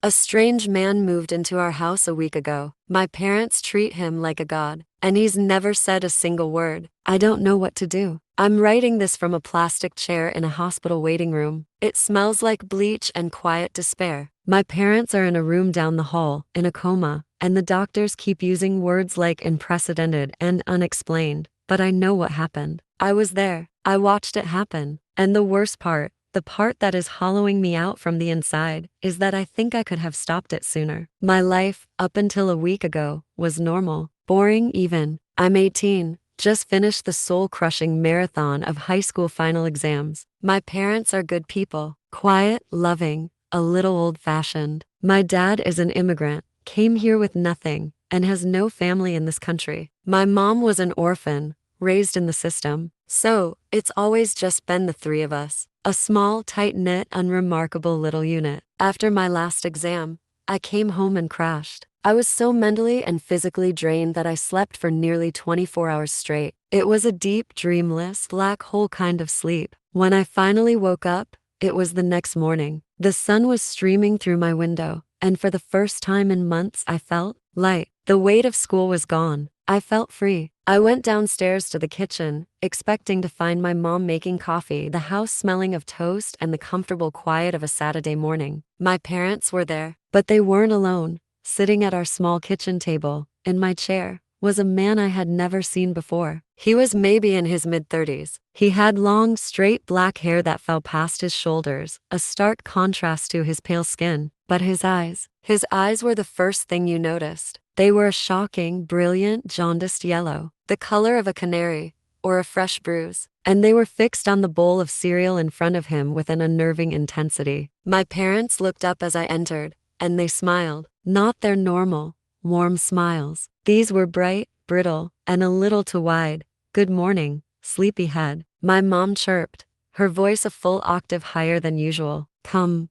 A strange man moved into our house a week ago. My parents treat him like a god, and he's never said a single word. I don't know what to do. I'm writing this from a plastic chair in a hospital waiting room. It smells like bleach and quiet despair. My parents are in a room down the hall, in a coma, and the doctors keep using words like unprecedented and unexplained. But I know what happened. I was there. I watched it happen. And the worst part, the part that is hollowing me out from the inside, is that I think I could have stopped it sooner. My life, up until a week ago, was normal, boring even. I'm 18, just finished the soul-crushing marathon of high school final exams. My parents are good people, quiet, loving, a little old-fashioned. My dad is an immigrant, came here with nothing, and has no family in this country. My mom was an orphan, raised in the system. So, it's always just been the three of us. A small, tight-knit, unremarkable little unit. After my last exam, I came home and crashed. I was so mentally and physically drained that I slept for nearly 24 hours straight. It was a deep, dreamless, black hole kind of sleep. When I finally woke up, it was the next morning. The sun was streaming through my window, and for the first time in months I felt light. The weight of school was gone. I felt free. I went downstairs to the kitchen, expecting to find my mom making coffee, the house smelling of toast and the comfortable quiet of a Saturday morning. My parents were there, but they weren't alone. Sitting at our small kitchen table, in my chair, was a man I had never seen before. He was maybe in his mid-30s. He had long, straight black hair that fell past his shoulders, a stark contrast to his pale skin. But his eyes were the first thing you noticed. They were a shocking, brilliant, jaundiced yellow, the color of a canary, or a fresh bruise, and they were fixed on the bowl of cereal in front of him with an unnerving intensity. My parents looked up as I entered, and they smiled, not their normal, warm smiles. These were bright, brittle, and a little too wide. "Good morning, sleepyhead," my mom chirped, her voice a full octave higher than usual. Come,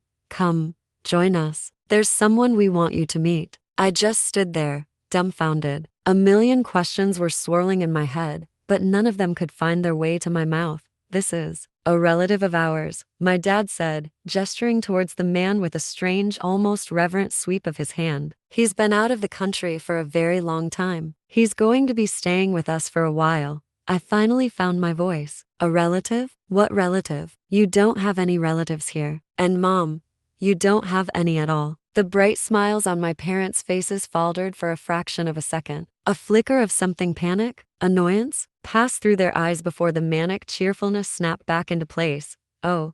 join us. There's someone we want you to meet." I just stood there, dumbfounded. A million questions were swirling in my head, but none of them could find their way to my mouth. "This is a relative of ours," my dad said, gesturing towards the man with a strange, almost reverent sweep of his hand. "He's been out of the country for a very long time. He's going to be staying with us for a while." I finally found my voice. "A relative? What relative? You don't have any relatives here. And Mom, you don't have any at all." The bright smiles on my parents' faces faltered for a fraction of a second. A flicker of something panic, annoyance, passed through their eyes before the manic cheerfulness snapped back into place. "Oh,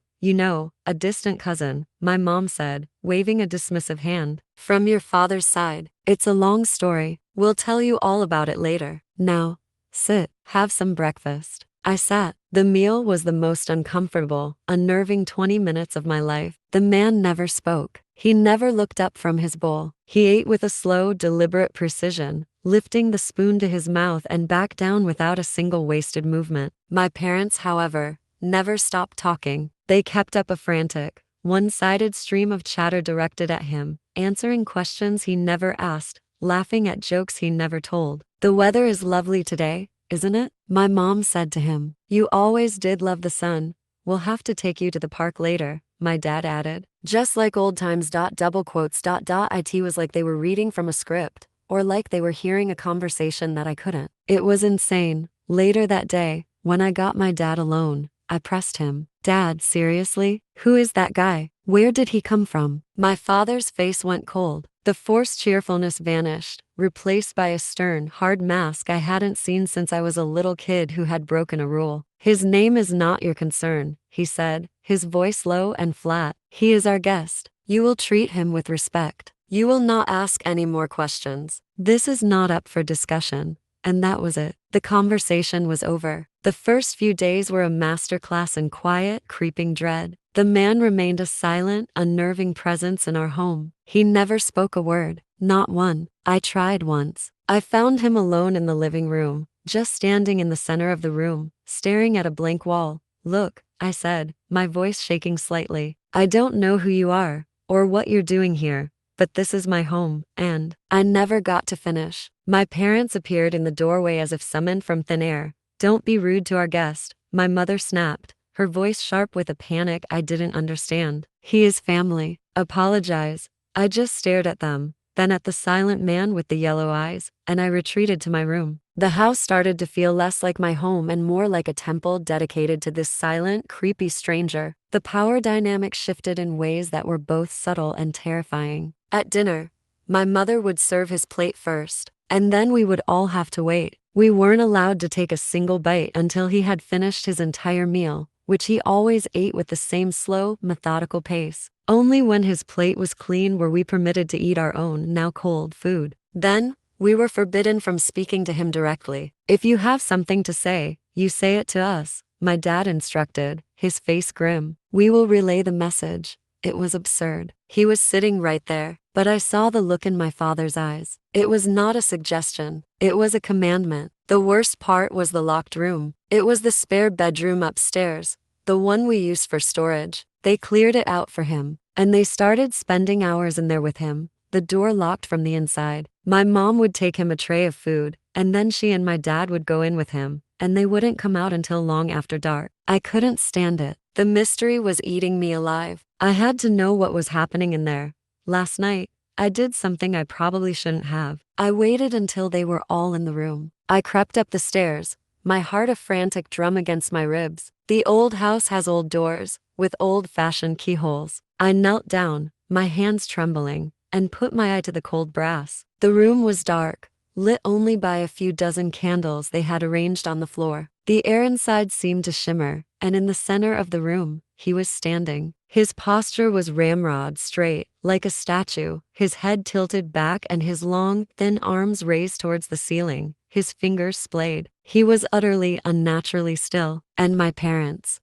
a distant cousin," my mom said, waving a dismissive hand. "From your father's side. It's a long story. We'll tell you all about it later. Now, sit, have some breakfast." I sat. The meal was the most uncomfortable, unnerving 20 minutes of my life. The man never spoke. He never looked up from his bowl. He ate with a slow, deliberate precision, lifting the spoon to his mouth and back down without a single wasted movement. My parents, however, never stopped talking. They kept up a frantic, one-sided stream of chatter directed at him, answering questions he never asked, laughing at jokes he never told. "The weather is lovely today, isn't it?" my mom said to him. "You always did love the sun. We'll have to take you to the park later," my dad added. Just like old times. Double quotes. It was like they were reading from a script, or like they were hearing a conversation that I couldn't. It was insane. Later that day, when I got my dad alone, I pressed him. "Dad, seriously? Who is that guy? Where did he come from?" My father's face went cold. The forced cheerfulness vanished, replaced by a stern, hard mask I hadn't seen since I was a little kid who had broken a rule. "His name is not your concern," he said, his voice low and flat. "He is our guest. You will treat him with respect. You will not ask any more questions. This is not up for discussion." And that was it. The conversation was over. The first few days were a masterclass in quiet, creeping dread. The man remained a silent, unnerving presence in our home. He never spoke a word, not one. I tried once. I found him alone in the living room, just standing in the center of the room, staring at a blank wall. "Look," I said, my voice shaking slightly. "I don't know who you are, or what you're doing here, but this is my home," and I never got to finish. My parents appeared in the doorway as if summoned from thin air. "Don't be rude to our guest," my mother snapped, her voice sharp with a panic I didn't understand. "He is family. Apologize. I just stared at them, then at the silent man with the yellow eyes, and I retreated to my room. The house started to feel less like my home and more like a temple dedicated to this silent, creepy stranger. The power dynamic shifted in ways that were both subtle and terrifying. At dinner, my mother would serve his plate first, and then we would all have to wait. We weren't allowed to take a single bite until he had finished his entire meal, which he always ate with the same slow, methodical pace. Only when his plate was clean were we permitted to eat our own, now cold, food. Then, we were forbidden from speaking to him directly. If you have something to say, you say it to us, my dad instructed, his face grim. We will relay the message. It was absurd. He was sitting right there, but I saw the look in my father's eyes. It was not a suggestion. It was a commandment. The worst part was the locked room. It was the spare bedroom upstairs, the one we used for storage. They cleared it out for him, and they started spending hours in there with him, the door locked from the inside. My mom would take him a tray of food, and then she and my dad would go in with him, and they wouldn't come out until long after dark. I couldn't stand it. The mystery was eating me alive. I had to know what was happening in there. Last night, I did something I probably shouldn't have. I waited until they were all in the room. I crept up the stairs, my heart a frantic drum against my ribs. The old house has old doors, with old-fashioned keyholes. I knelt down, my hands trembling, and put my eye to the cold brass. The room was dark, lit only by a few dozen candles they had arranged on the floor. The air inside seemed to shimmer, and in the center of the room, he was standing. His posture was ramrod straight, like a statue, his head tilted back and his long, thin arms raised towards the ceiling, his fingers splayed. He was utterly, unnaturally still. And my parents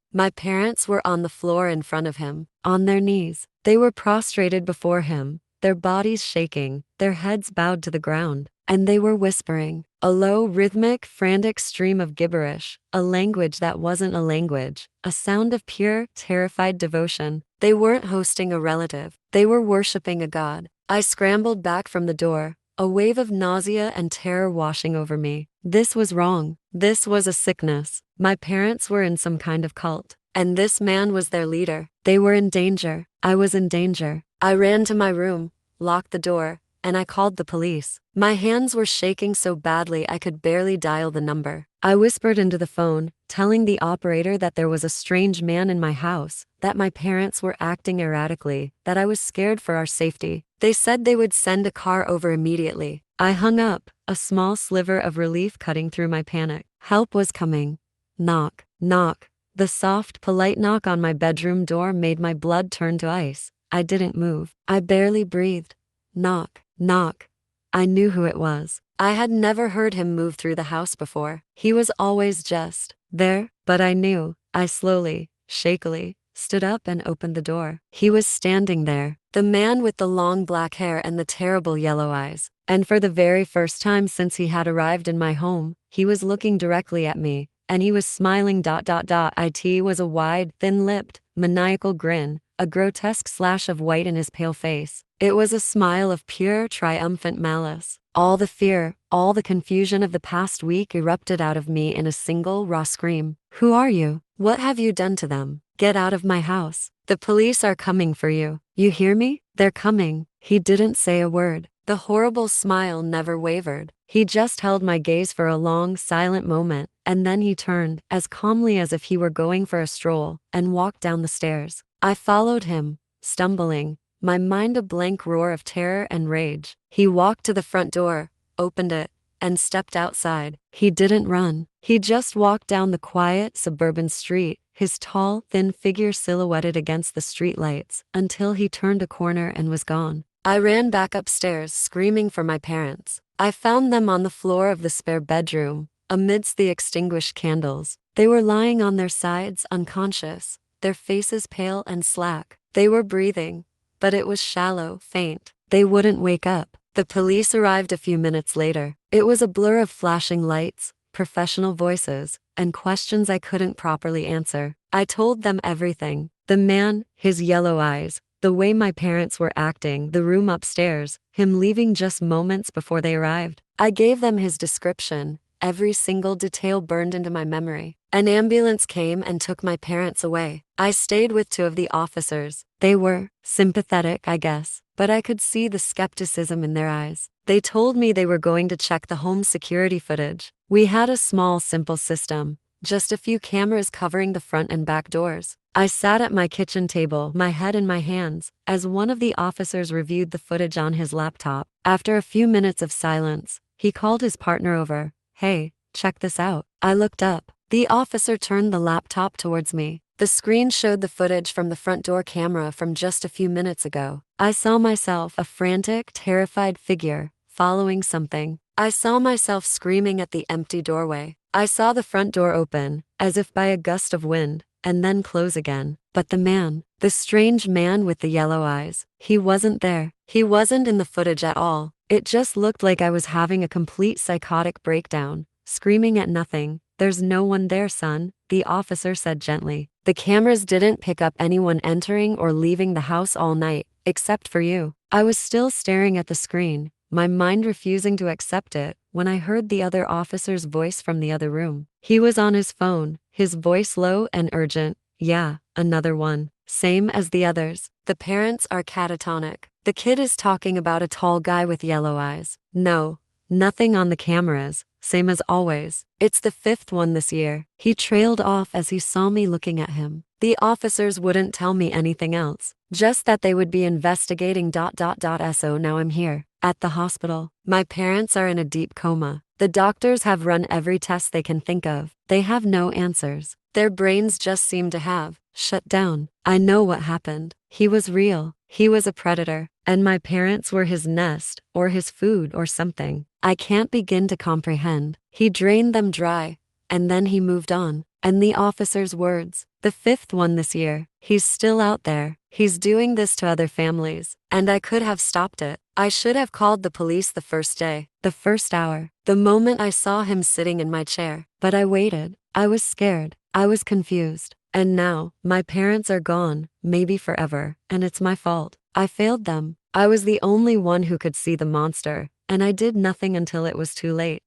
were on the floor in front of him, on their knees. They were prostrated before him, their bodies shaking, their heads bowed to the ground, and they were whispering, a low, rhythmic, frantic stream of gibberish, a language that wasn't a language, a sound of pure, terrified devotion. They weren't hosting a relative, they were worshiping a god. I scrambled back from the door, a wave of nausea and terror washing over me. This was wrong. This was a sickness. My parents were in some kind of cult, and this man was their leader. They were in danger. I was in danger. I ran to my room, locked the door, and I called the police. My hands were shaking so badly I could barely dial the number. I whispered into the phone, telling the operator that there was a strange man in my house, that my parents were acting erratically, that I was scared for our safety. They said they would send a car over immediately. I hung up, a small sliver of relief cutting through my panic. Help was coming. Knock, knock. The soft, polite knock on my bedroom door made my blood turn to ice. I didn't move. I barely breathed. Knock, knock. I knew who it was. I had never heard him move through the house before. He was always just there, but I knew. I slowly, shakily, stood up and opened the door. He was standing there, the man with the long black hair and the terrible yellow eyes. And for the very first time since he had arrived in my home, he was looking directly at me, and he was smiling. It was a wide, thin-lipped, maniacal grin, a grotesque slash of white in his pale face. It was a smile of pure, triumphant malice. All the fear, all the confusion of the past week erupted out of me in a single, raw scream. Who are you? What have you done to them? Get out of my house. The police are coming for you. You hear me? They're coming. He didn't say a word. The horrible smile never wavered. He just held my gaze for a long, silent moment, and then he turned, as calmly as if he were going for a stroll, and walked down the stairs. I followed him, stumbling, my mind a blank roar of terror and rage. He walked to the front door, opened it, and stepped outside. He didn't run. He just walked down the quiet, suburban street, his tall, thin figure silhouetted against the streetlights, until he turned a corner and was gone. I ran back upstairs, screaming for my parents. I found them on the floor of the spare bedroom, amidst the extinguished candles. They were lying on their sides, unconscious, their faces pale and slack. They were breathing, but it was shallow, faint. They wouldn't wake up. The police arrived a few minutes later. It was a blur of flashing lights, professional voices, and questions I couldn't properly answer. I told them everything. The man, his yellow eyes, the way my parents were acting, the room upstairs, him leaving just moments before they arrived. I gave them his description, every single detail burned into my memory. An ambulance came and took my parents away. I stayed with two of the officers. They were sympathetic, I guess, but I could see the skepticism in their eyes. They told me they were going to check the home security footage. We had a small, simple system, just a few cameras covering the front and back doors. I sat at my kitchen table, my head in my hands, as one of the officers reviewed the footage on his laptop. After a few minutes of silence, he called his partner over. "Hey, check this out." I looked up. The officer turned the laptop towards me. The screen showed the footage from the front door camera from just a few minutes ago. I saw myself, a frantic, terrified figure, following something. I saw myself screaming at the empty doorway. I saw the front door open, as if by a gust of wind, and then close again. But the strange man with the yellow eyes, he wasn't there. He wasn't in the footage at all. It just looked like I was having a complete psychotic breakdown, screaming at nothing. "There's no one there, son," the officer said gently. "The cameras didn't pick up anyone entering or leaving the house all night, except for you." I was still staring at the screen, my mind refusing to accept it, when I heard the other officer's voice from the other room. He was on his phone, his voice low and urgent. "Yeah, another one. Same as the others. The parents are catatonic. The kid is talking about a tall guy with yellow eyes. No, nothing on the cameras. Same as always. It's the fifth one this year." He trailed off as he saw me looking at him. The officers wouldn't tell me anything else, just that they would be investigating. So now I'm here, at the hospital. My parents are in a deep coma. The doctors have run every test they can think of. They have no answers. Their brains just seem to have shut down. I know what happened. He was real. He was a predator, and my parents were his nest, or his food, or something. I can't begin to comprehend. He drained them dry, and then he moved on. And the officer's words, "The fifth one this year. He's still out there. He's doing this to other families." And I could have stopped it. I should have called the police the first day, the first hour, the moment I saw him sitting in my chair. But I waited. I was scared. I was confused. And now, my parents are gone, maybe forever, and it's my fault. I failed them. I was the only one who could see the monster, and I did nothing until it was too late.